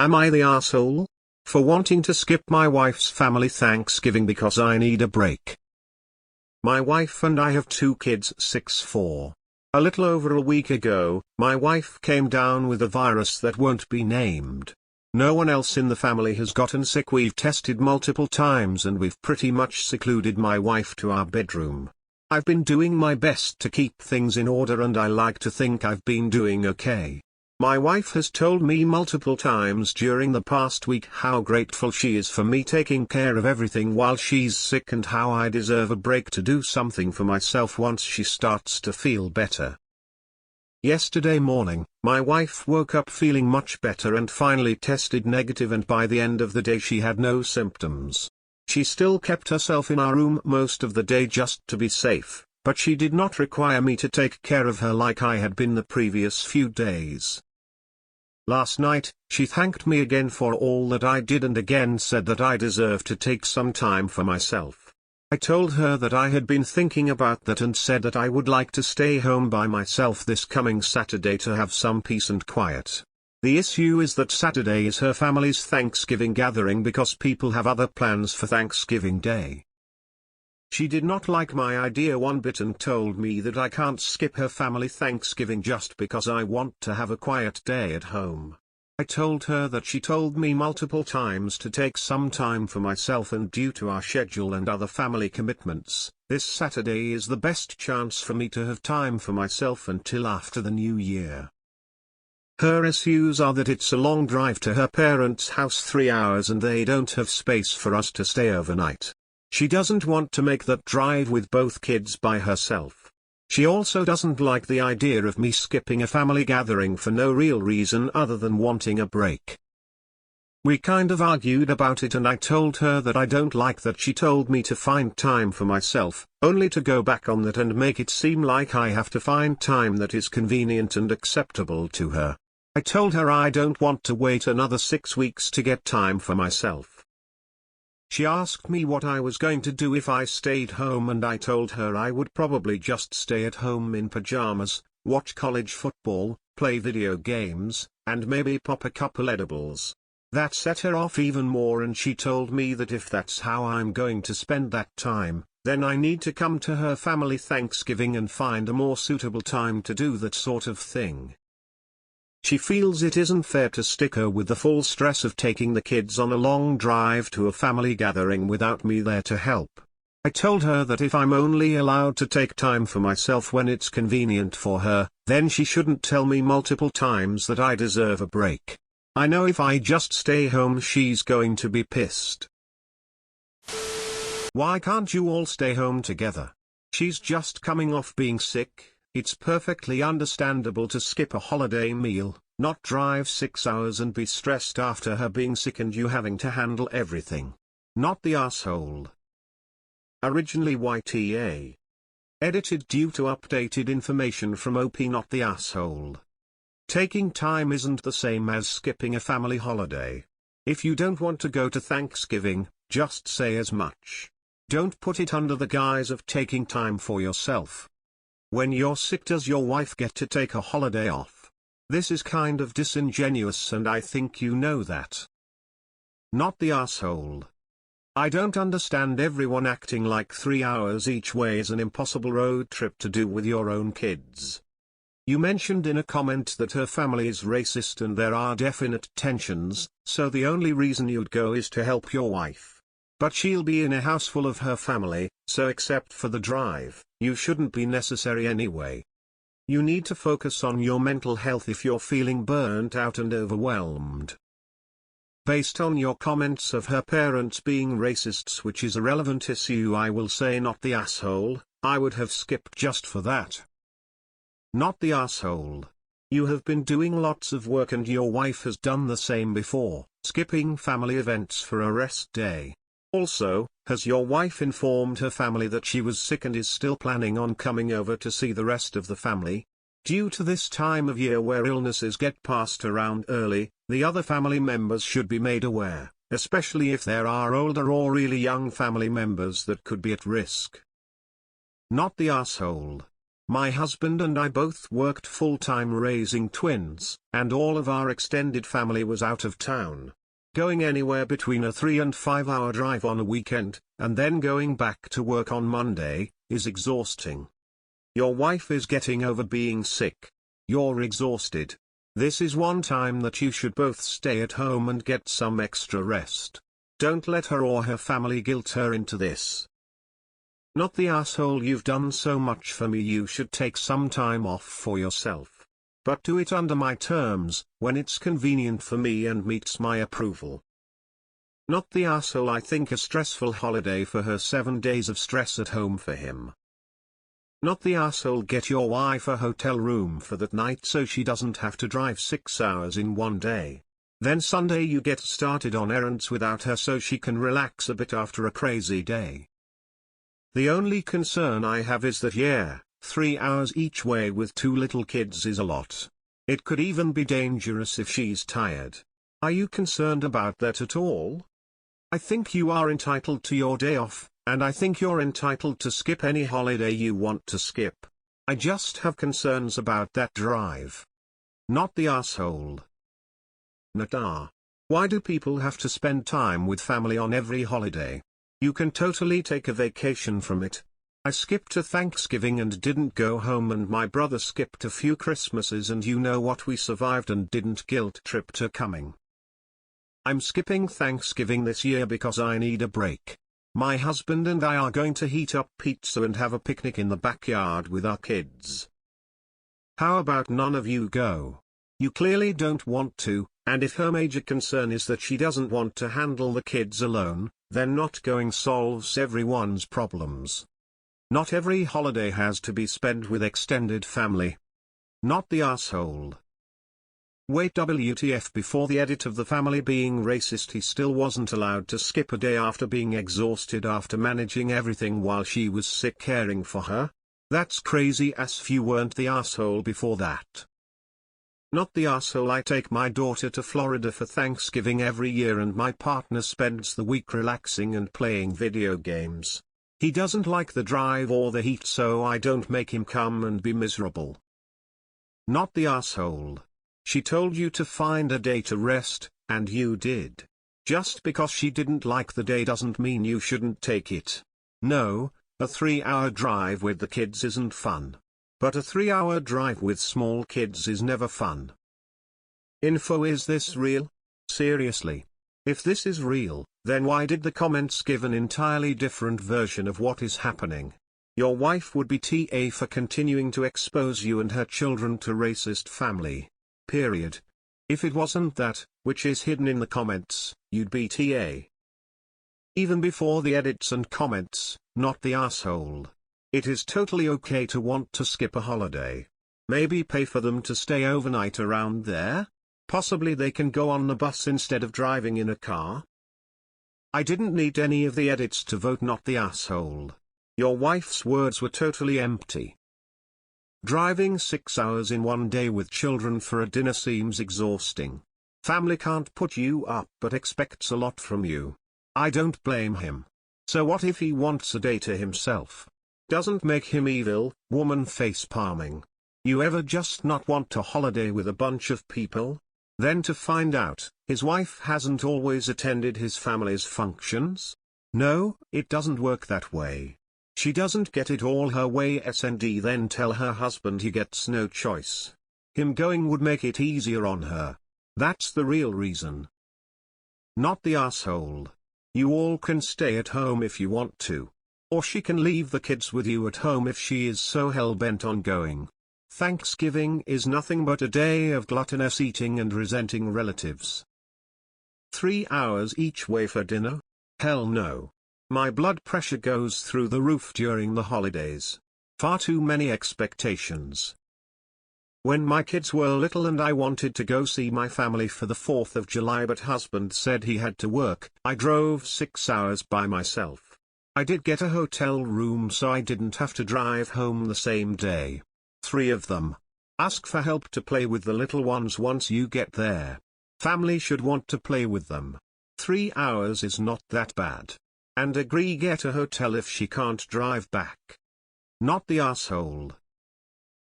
Am I the asshole? For wanting to skip my wife's family Thanksgiving because I need a break. My wife and I have 2 kids 6-4. A little over a week ago, my wife came down with a virus that won't be named. No one else in the family has gotten sick. We've tested multiple times and we've pretty much secluded my wife to our bedroom. I've been doing my best to keep things in order and I like to think I've been doing okay. My wife has told me multiple times during the past week how grateful she is for me taking care of everything while she's sick and how I deserve a break to do something for myself once she starts to feel better. Yesterday morning, my wife woke up feeling much better and finally tested negative, and by the end of the day she had no symptoms. She still kept herself in our room most of the day just to be safe, but she did not require me to take care of her like I had been the previous few days. Last night, she thanked me again for all that I did and again said that I deserve to take some time for myself. I told her that I had been thinking about that and said that I would like to stay home by myself this coming Saturday to have some peace and quiet. The issue is that Saturday is her family's Thanksgiving gathering because people have other plans for Thanksgiving Day. She did not like my idea one bit and told me that I can't skip her family Thanksgiving just because I want to have a quiet day at home. I told her that she told me multiple times to take some time for myself, and due to our schedule and other family commitments, this Saturday is the best chance for me to have time for myself until after the new year. Her issues are that it's a long drive to her parents' house, 3 hours, and they don't have space for us to stay overnight. She doesn't want to make that drive with both kids by herself. She also doesn't like the idea of me skipping a family gathering for no real reason other than wanting a break. We kind of argued about it and I told her that I don't like that she told me to find time for myself, only to go back on that and make it seem like I have to find time that is convenient and acceptable to her. I told her I don't want to wait another 6 weeks to get time for myself. She asked me what I was going to do if I stayed home, and I told her I would probably just stay at home in pajamas, watch college football, play video games, and maybe pop a couple edibles. That set her off even more, and she told me that if that's how I'm going to spend that time, then I need to come to her family Thanksgiving and find a more suitable time to do that sort of thing. She feels it isn't fair to stick her with the full stress of taking the kids on a long drive to a family gathering without me there to help. I told her that if I'm only allowed to take time for myself when it's convenient for her, then she shouldn't tell me multiple times that I deserve a break. I know if I just stay home she's going to be pissed. Why can't you all stay home together? She's just coming off being sick. It's perfectly understandable to skip a holiday meal, not drive 6 hours and be stressed after her being sick and you having to handle everything. Not the asshole. Originally YTA. Edited due to updated information from OP. Not the asshole. Taking time isn't the same as skipping a family holiday. If you don't want to go to Thanksgiving, just say as much. Don't put it under the guise of taking time for yourself. When you're sick, does your wife get to take a holiday off? This is kind of disingenuous and I think you know that. Not the asshole. I don't understand everyone acting like 3 hours each way is an impossible road trip to do with your own kids. You mentioned in a comment that her family is racist and there are definite tensions, so the only reason you'd go is to help your wife. But she'll be in a house full of her family, so except for the drive, you shouldn't be necessary anyway. You need to focus on your mental health if you're feeling burnt out and overwhelmed. Based on your comments of her parents being racists, which is a relevant issue, I will say not the asshole. I would have skipped just for that. Not the asshole. You have been doing lots of work and your wife has done the same before, skipping family events for a rest day. Also, has your wife informed her family that she was sick and is still planning on coming over to see the rest of the family? Due to this time of year where illnesses get passed around early, the other family members should be made aware, especially if there are older or really young family members that could be at risk. Not the asshole. My husband and I both worked full-time raising twins, and all of our extended family was out of town. Going anywhere between a 3 and 5 hour drive on a weekend, and then going back to work on Monday, is exhausting. Your wife is getting over being sick. You're exhausted. This is one time that you should both stay at home and get some extra rest. Don't let her or her family guilt her into this. Not the asshole, you've done so much for me, you should take some time off for yourself. But do it under my terms, when it's convenient for me and meets my approval. Not the asshole, I think a stressful holiday for her, 7 days of stress at home for him. Not the asshole, get your wife a hotel room for that night so she doesn't have to drive 6 hours in one day. Then Sunday you get started on errands without her so she can relax a bit after a crazy day. The only concern I have is that 3 hours each way with 2 little kids is a lot. It could even be dangerous if she's tired. Are you concerned about that at all? I think you are entitled to your day off, and I think you're entitled to skip any holiday you want to skip. I just have concerns about that drive. Not the asshole. Nata. Why do people have to spend time with family on every holiday? You can totally take a vacation from it. I skipped a Thanksgiving and didn't go home, and my brother skipped a few Christmases, and you know what, we survived and didn't guilt trip to coming. I'm skipping Thanksgiving this year because I need a break. My husband and I are going to heat up pizza and have a picnic in the backyard with our kids. How about none of you go? You clearly don't want to, and if her major concern is that she doesn't want to handle the kids alone, then not going solves everyone's problems. Not every holiday has to be spent with extended family. Not the asshole. Wait, WTF, before the edit of the family being racist, he still wasn't allowed to skip a day after being exhausted after managing everything while she was sick caring for her? That's crazy as if you weren't the asshole before that. Not the asshole, I take my daughter to Florida for Thanksgiving every year and my partner spends the week relaxing and playing video games. He doesn't like the drive or the heat, so I don't make him come and be miserable. Not the asshole. She told you to find a day to rest, and you did. Just because she didn't like the day doesn't mean you shouldn't take it. No, a 3-hour drive with the kids isn't fun. But a 3-hour drive with small kids is never fun. Info, is this real? Seriously. If this is real, then why did the comments give an entirely different version of what is happening? Your wife would be TA for continuing to expose you and her children to racist family. Period. If it wasn't that, which is hidden in the comments, you'd be TA. Even before the edits and comments, not the asshole. It is totally okay to want to skip a holiday. Maybe pay for them to stay overnight around there? Possibly they can go on the bus instead of driving in a car? I didn't need any of the edits to vote not the asshole. Your wife's words were totally empty. Driving 6 hours in one day with children for a dinner seems exhausting. Family can't put you up but expects a lot from you. I don't blame him. So what if he wants a day to himself? Doesn't make him evil, woman face palming. You ever just not want a holiday with a bunch of people? Then to find out, his wife hasn't always attended his family's functions? No, it doesn't work that way. She doesn't get it all her way and then tell her husband he gets no choice. Him going would make it easier on her. That's the real reason. Not the asshole. You all can stay at home if you want to. Or she can leave the kids with you at home if she is so hell-bent on going. Thanksgiving is nothing but a day of gluttonous eating and resenting relatives. 3 hours each way for dinner? Hell no. My blood pressure goes through the roof during the holidays. Far too many expectations. When my kids were little and I wanted to go see my family for the 4th of July but husband said he had to work, I drove 6 hours by myself. I did get a hotel room so I didn't have to drive home the same day. 3 of them. Ask for help to play with the little ones once you get there. Family should want to play with them. 3 hours is not that bad. And agree, get a hotel if she can't drive back. Not the asshole.